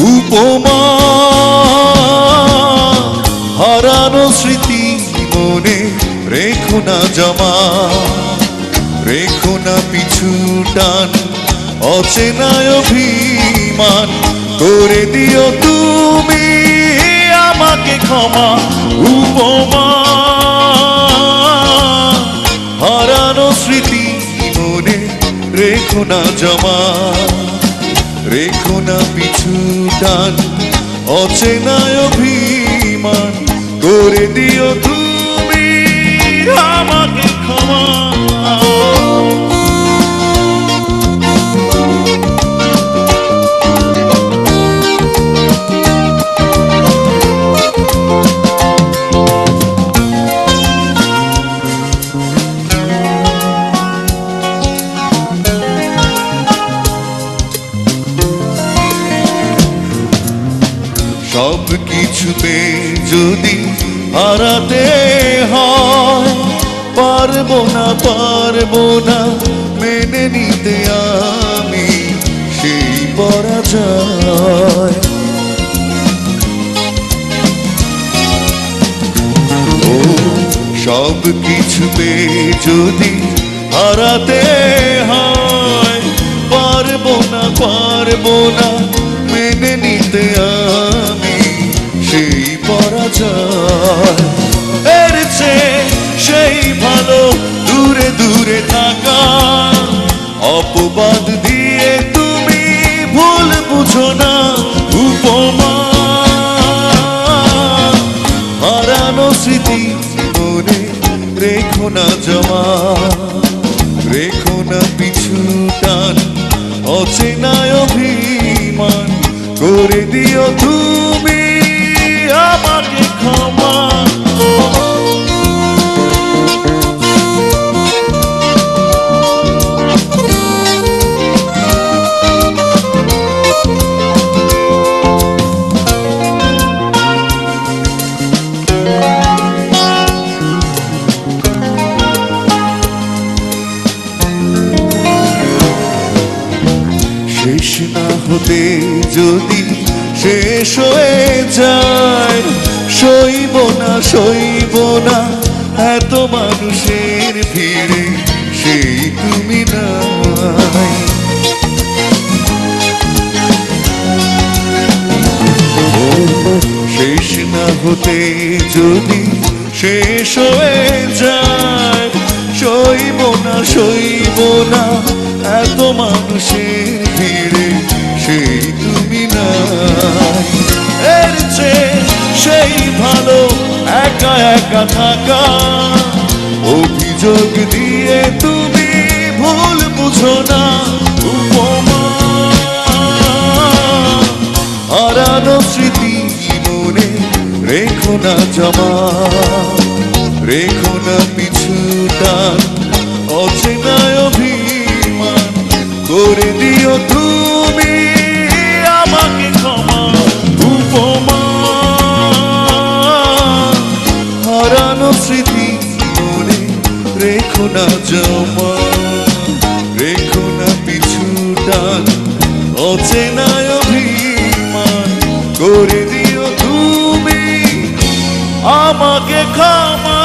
উপমা হারানো স্মৃতি মনে রেখো না জমা, রেখো না পিছু টান, অচেনায় অভিমান, করে দিও তুমি আমাকে ক্ষমা। উপমা হারানো স্মৃতি মনে রেখো না জমা, রেখো না পিছু টান, অচেনায় অভিমান, করে দিও তুমি আমাকে ক্ষমা। সব কিছুতে যদি হারাতে হয়, পারবো না মেনে নিতে আমি সেই পরাজয়। ও সব কিছুতে যদি হারাতে হয়, পারবো না মেনে নিতে আমি সেই পরাজয়। এর চেয়ে সেই ভালো দূরে দূরে থাকা, অপবাদ দিয়ে তুমি ভুল বুঝো না। উপমা হারানো স্মৃতি মনে রেখো না জমা, রেখো না পিছু টান, অচেনায় অভিমান, করে দিও তুমি আমাকে ক্ষমা। শেষ না হতে যদি শেষ হয়ে যায়, সইব না এত মানুষের ভিড়ে সেই তুমি নাই। শেষ না হতে যদি শেষ হয়ে যায়, সইব না এত মানুষের ভিড়ে সেই তুমি নাই। এর চেয়ে সেই ভালো একা একা থাকা, অভিযোগ দিয়ে তুমি ভুল বুঝো না। উপমা হারানো স্মৃতি মনে রেখো না জমা, রেখো না পিছু টান, অচেনায় অভিমান, করে দিও তুমি আমাকে ক্ষমা। উপমা হারানো স্মৃতি মনে রেখো না জমা, রেখো না পিছু টান, অচেনায় অভিমান, করে দিও তুমি আমাকে ক্ষমা।